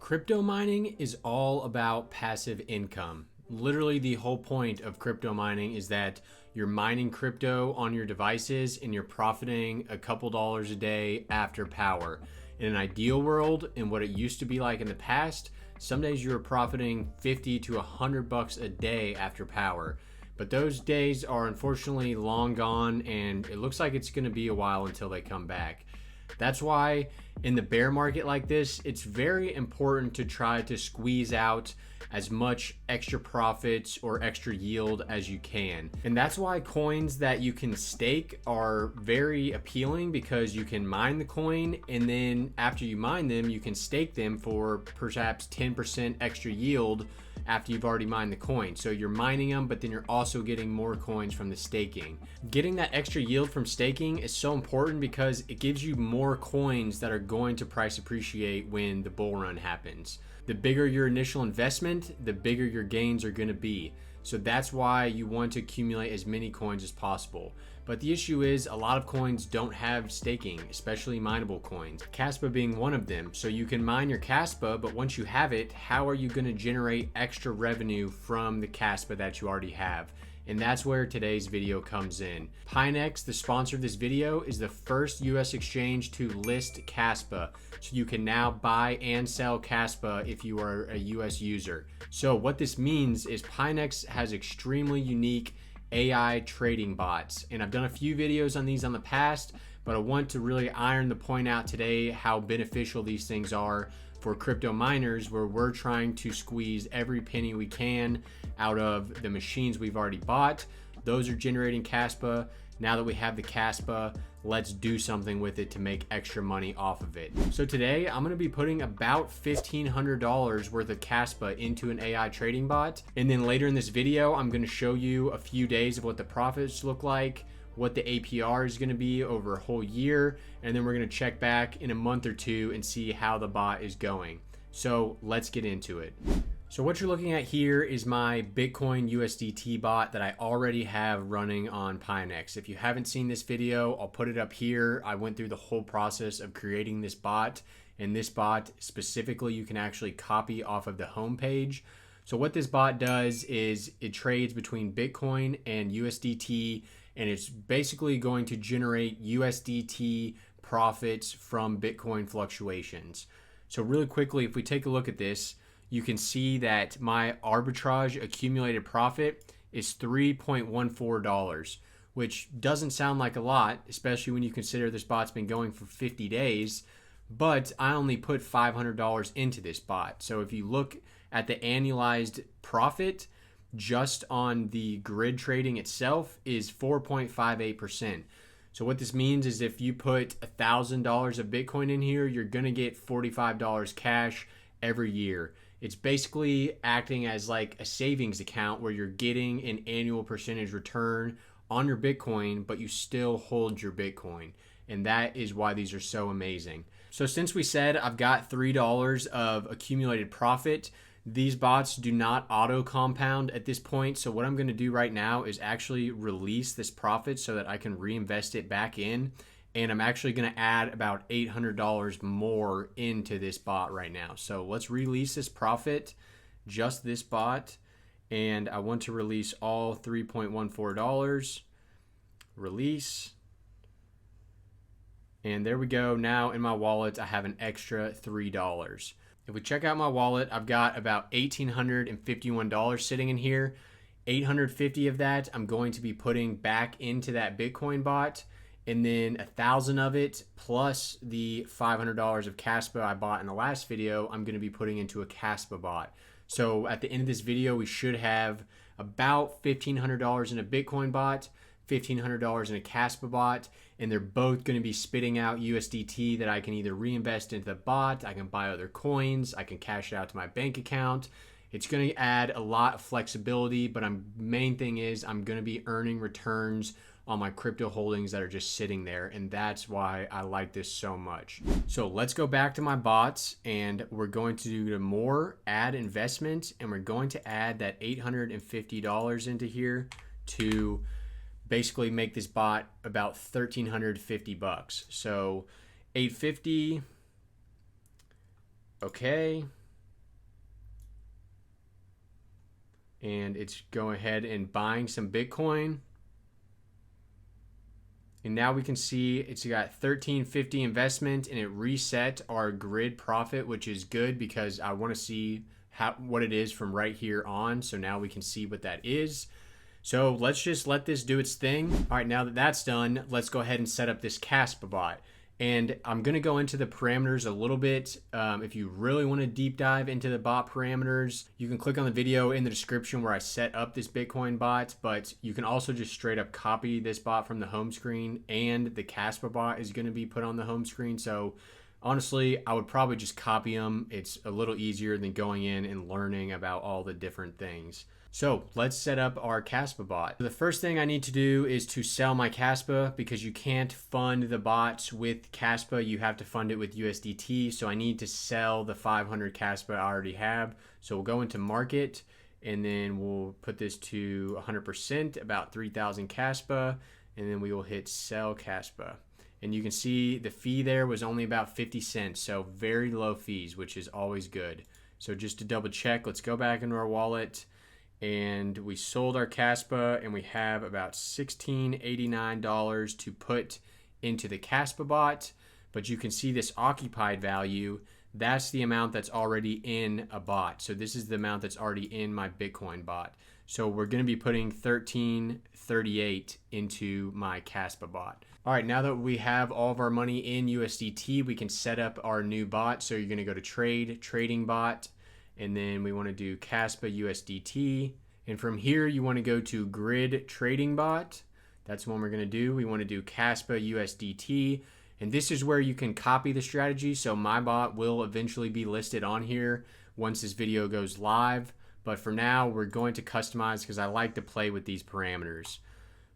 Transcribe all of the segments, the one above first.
Crypto mining is all about passive income. Literally, the whole point of crypto mining is that you're mining crypto on your devices and you're profiting a couple dollars a day after power. In an ideal world, and what it used to be like in the past, some days you were profiting 50 to 100 bucks a day after power. But those days are unfortunately long gone, and it looks like it's going to be a while until they come back. That's why in the bear market like this, it's very important to try to squeeze out as much extra profits or extra yield as you can. And that's why coins that you can stake are very appealing, because you can mine the coin, and then after you mine them, you can stake them for perhaps 10% extra yield after you've already mined the coin. So you're mining them, but then you're also getting more coins from the staking. Getting that extra yield from staking is so important because it gives you more coins that are going to price appreciate when the bull run happens. The bigger your initial investment, the bigger your gains are going to be. So that's why you want to accumulate as many coins as possible. But the issue is a lot of coins don't have staking, especially mineable coins. Kaspa being one of them. So you can mine your Kaspa, but once you have it, how are you going to generate extra revenue from the Kaspa that you already have? And that's where today's video comes in. Pionex, the sponsor of this video, is the first US exchange to list Kaspa. So you can now buy and sell Kaspa if you are a US user. So what this means is Pionex has extremely unique AI trading bots. And I've done a few videos on these on the past, but I want to really iron the point out today how beneficial these things are for crypto miners, where we're trying to squeeze every penny we can out of the machines we've already bought. Those are generating Kaspa. Now that we have the Kaspa, let's do something with it to make extra money off of it. So today I'm going to be putting about $1,500 worth of Kaspa into an AI trading bot. And then later in this video, I'm going to show you a few days of what the profits look like, what the APR is going to be over a whole year, and then we're going to check back in a month or two and see how the bot is going. So let's get into it. So what you're looking at here is my Bitcoin USDT bot that I already have running on Pionex. If you haven't seen this video, I'll put it up here. I went through the whole process of creating this bot, and this bot specifically you can actually copy off of the home page. So what this bot does is it trades between Bitcoin and USDT, and it's basically going to generate USDT profits from Bitcoin fluctuations. So really quickly, if we take a look at this, you can see that my arbitrage accumulated profit is $3.14, which doesn't sound like a lot, especially when you consider this bot's been going for 50 days, but I only put $500 into this bot. So if you look at the annualized profit, just on the grid trading itself is 4.58%. So what this means is if you put $1,000 of Bitcoin in here, you're going to get $45 cash every year. It's basically acting as like a savings account where you're getting an annual percentage return on your Bitcoin, but you still hold your Bitcoin. And that is why these are so amazing. So since we said I've got $3 of accumulated profit, these bots do not auto compound at this point. So what I'm going to do right now is actually release this profit so that I can reinvest it back in. And I'm actually going to add about $800 more into this bot right now. So let's release this profit, just this bot. And I want to release all $3.14. Release. And there we go. Now in my wallet, I have an extra $3. If we check out my wallet, I've got about $1,851 sitting in here. $850 of that I'm going to be putting back into that Bitcoin bot. And then 1,000 of it plus the $500 of Kaspa I bought in the last video, I'm going to be putting into a Kaspa bot. So at the end of this video, we should have about $1,500 in a Bitcoin bot, $1,500 in a Kaspa bot, and they're both going to be spitting out USDT that I can either reinvest into the bot, I can buy other coins, I can cash it out to my bank account. It's going to add a lot of flexibility, but main thing is I'm going to be earning returns on my crypto holdings that are just sitting there, and that's why I like this so much. So let's go back to my bots, and we're going to do the more, add investment, and we're going to add that $850 into here to basically make this bot about $1,350. So $850, okay, and it's going ahead and buying some Bitcoin. And now we can see it's got 1350 investment, and it reset our grid profit, which is good because I want to see what it is from right here on. So now we can see what that is. So let's just let this do its thing. All right, now that that's done, let's go ahead and set up this Kaspa bot. And I'm going to go into the parameters a little bit. If you really want to deep dive into the bot parameters, you can click on the video in the description where I set up this Bitcoin bot, but you can also just straight up copy this bot from the home screen, and the Kaspa bot is going to be put on the home screen. So honestly, I would probably just copy them. It's a little easier than going in and learning about all the different things. So let's set up our Kaspa bot. The first thing I need to do is to sell my Kaspa, because you can't fund the bots with Kaspa. You have to fund it with USDT. So I need to sell the 500 Kaspa I already have. So we'll go into market, and then we'll put this to 100%, about 3,000 Kaspa, and then we will hit sell Kaspa. And you can see the fee there was only about 50 cents. So very low fees, which is always good. So just to double check, let's go back into our wallet. And we sold our Kaspa, and we have about $16.89 to put into the Kaspa bot. But you can see this occupied value, that's the amount that's already in a bot. So this is the amount that's already in my Bitcoin bot. So we're going to be putting 1338 into my Kaspa bot. All right, now that we have all of our money in USDT, we can set up our new bot. So you're going to go to trading bot. And then we want to do Kaspa USDT. And from here, you want to go to grid trading bot. That's what we're going to do. We want to do Kaspa USDT. And this is where you can copy the strategy. So my bot will eventually be listed on here once this video goes live. But for now, we're going to customize because I like to play with these parameters.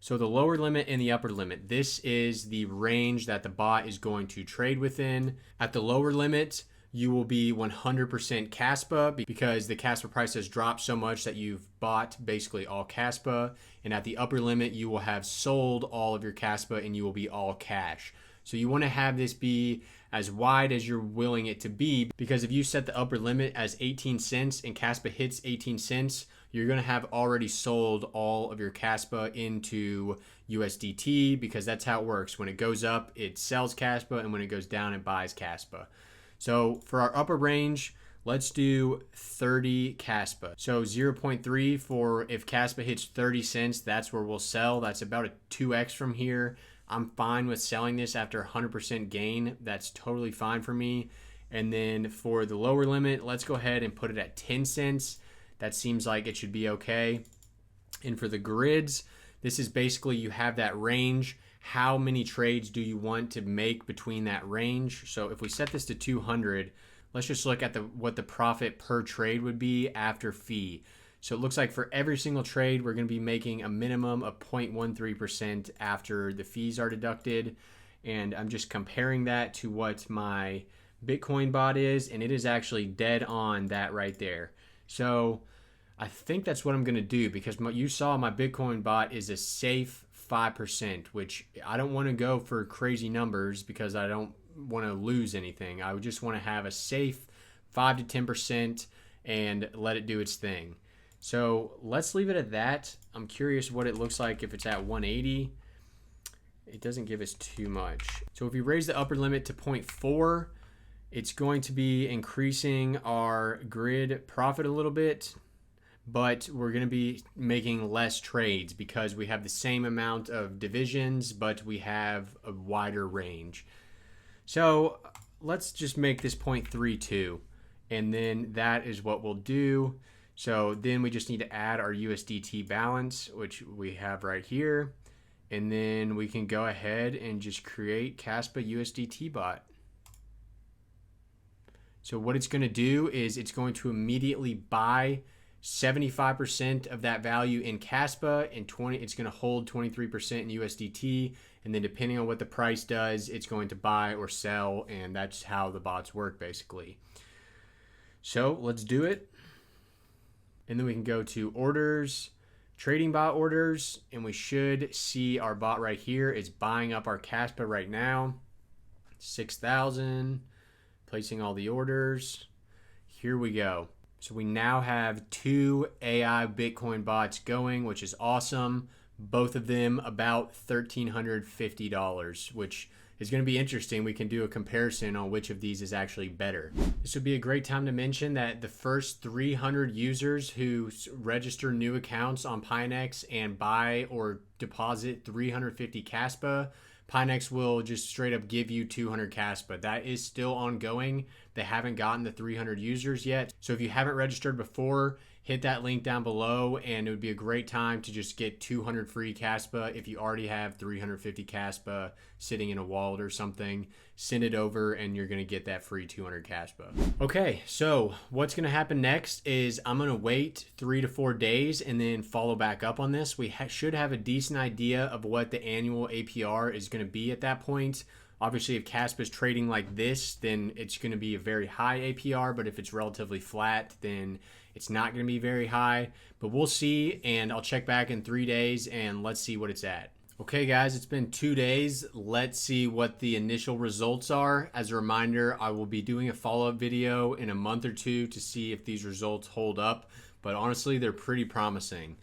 So the lower limit and the upper limit, this is the range that the bot is going to trade within. At the lower limit, you will be 100% Kaspa because the Kaspa price has dropped so much that you've bought basically all Kaspa. And at the upper limit, you will have sold all of your Kaspa and you will be all cash. So you want to have this be as wide as you're willing it to be, because if you set the upper limit as 18 cents and Kaspa hits 18 cents, you're going to have already sold all of your Kaspa into USDT, because that's how it works. When it goes up, it sells Kaspa, and when it goes down, it buys Kaspa. So for our upper range, let's do 30 Kaspa. So 0.3 for if Kaspa hits 30 cents, that's where we'll sell. That's about a 2x from here. I'm fine with selling this after 100% gain. That's totally fine for me. And then for the lower limit, let's go ahead and put it at 10 cents. That seems like it should be okay. And for the grids, this is basically you have that range. How many trades do you want to make between that range? So if we set this to 200, let's just look at what the profit per trade would be after fee. So it looks like for every single trade, we're going to be making a minimum of 0.13% after the fees are deducted. And I'm just comparing that to what my Bitcoin bot is, and it is actually dead on that right there. So I think that's what I'm going to do, because you saw my Bitcoin bot is a safe 5%, which I don't want to go for crazy numbers because I don't want to lose anything. I would just want to have a safe 5 to 10% and let it do its thing. So let's leave it at that. I'm curious what it looks like if it's at 180. It doesn't give us too much. So if we raise the upper limit to 0.4, it's going to be increasing our grid profit a little bit, but we're going to be making less trades because we have the same amount of divisions, but we have a wider range. So let's just make this 0.32, and then that is what we'll do. So then we just need to add our USDT balance, which we have right here. And then we can go ahead and just create Kaspa USDT bot. So what it's going to do is it's going to immediately buy 75% of that value in Kaspa, and it's going to hold 23% in USDT. And then depending on what the price does, it's going to buy or sell. And that's how the bots work basically. So let's do it. And then we can go to orders, trading bot orders, and we should see our bot right here is buying up our Kaspa right now. 6,000, placing all the orders. Here we go. So we now have 2 AI Bitcoin bots going, which is awesome. Both of them about $1,350, which is going to be interesting. We can do a comparison on which of these is actually better. This would be a great time to mention that the first 300 users who register new accounts on Pionex and buy or deposit 350 Kaspa, Pionex will just straight up give you 200 Kaspa. That is still ongoing. They haven't gotten the 300 users yet. So if you haven't registered before, hit that link down below, and it would be a great time to just get 200 free Kaspa. If you already have 350 Kaspa sitting in a wallet or something, send it over and you're gonna get that free 200 Kaspa. Okay, so what's gonna happen next is I'm gonna wait 3 to 4 days and then follow back up on this. We should have a decent idea of what the annual APR is gonna be at that point. Obviously, if Kaspa is trading like this, then it's going to be a very high APR, but if it's relatively flat, then it's not going to be very high. But we'll see, and I'll check back in 3 days, and let's see what it's at. Okay, guys, it's been 2 days. Let's see what the initial results are. As a reminder, I will be doing a follow-up video in a month or two to see if these results hold up, but honestly, they're pretty promising.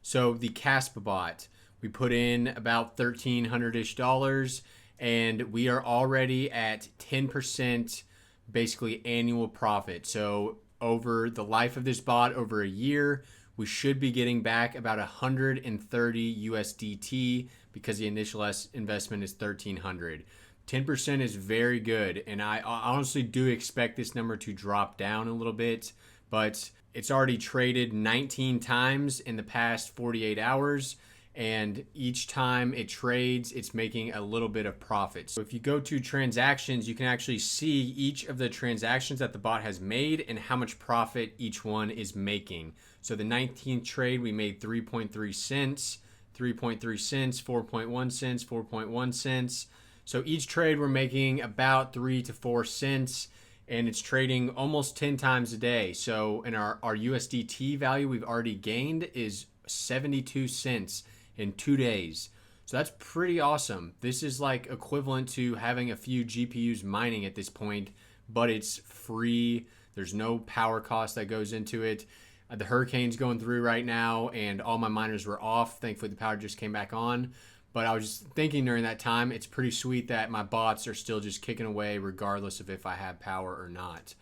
So the Kaspa Bot, we put in about $1,300-ish, and we are already at 10% basically annual profit. So over the life of this bot, over a year, we should be getting back about 130 USDT because the initial investment is 1,300. 10% is very good, and I honestly do expect this number to drop down a little bit, but it's already traded 19 times in the past 48 hours. And each time it trades, it's making a little bit of profit. So if you go to transactions, you can actually see each of the transactions that the bot has made and how much profit each one is making. So the 19th trade, we made 3.3 cents, 3.3 cents, 4.1 cents, 4.1 cents. So each trade we're making about 3 to 4 cents, and it's trading almost 10 times a day. So in our USDT value we've already gained is 72 cents in 2 days. So that's pretty awesome. This is like equivalent to having a few GPUs mining at this point, but it's free. There's no power cost that goes into it. The hurricane's going through right now and all my miners were off. Thankfully the power just came back on. But I was just thinking during that time, it's pretty sweet that my bots are still just kicking away regardless of if I have power or not.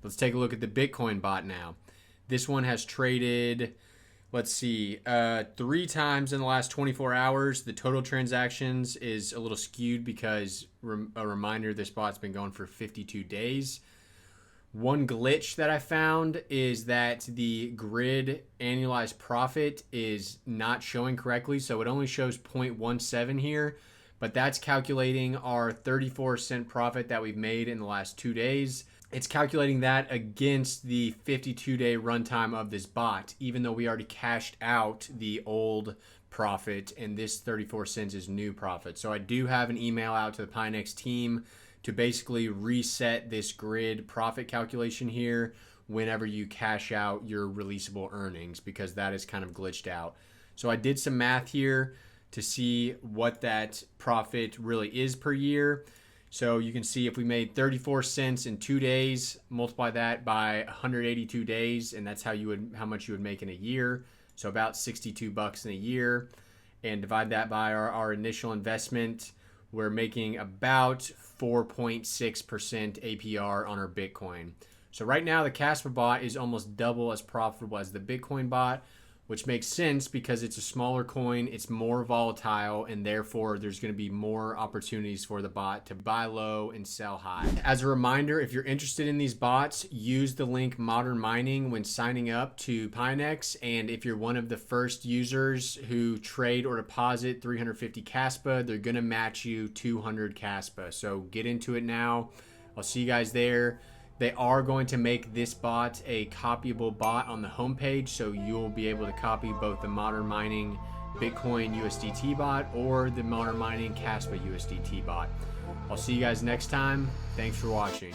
Let's take a look at the Bitcoin bot now. This one has traded, let's see, 3 times in the last 24 hours. The total transactions is a little skewed because, a reminder, this bot's been going for 52 days. One glitch that I found is that the grid annualized profit is not showing correctly. So it only shows 0.17 here, but that's calculating our 34-cent profit that we've made in the last 2 days. It's calculating that against the 52-day runtime of this bot, even though we already cashed out the old profit and this 34 cents is new profit. So I do have an email out to the Pionex team to basically reset this grid profit calculation here whenever you cash out your releasable earnings, because that is kind of glitched out. So I did some math here to see what that profit really is per year. So you can see if we made 34 cents in 2 days, multiply that by 182 days, and that's how much you would make in a year. So about 62 bucks in a year, and divide that by our initial investment. We're making about 4.6% APR on our Bitcoin. So right now the Kaspa bot is almost double as profitable as the Bitcoin bot, which makes sense because it's a smaller coin, it's more volatile, and therefore there's going to be more opportunities for the bot to buy low and sell high. As a reminder, if you're interested in these bots, use the link Modern Mining when signing up to Pionex, and if you're one of the first users who trade or deposit 350 Kaspa, they're going to match you 200 Kaspa. So get into it now. I'll see you guys there. They are going to make this bot a copyable bot on the homepage, so you'll be able to copy both the Modern Mining Bitcoin USDT bot or the Modern Mining Kaspa USDT bot. I'll see you guys next time. Thanks for watching.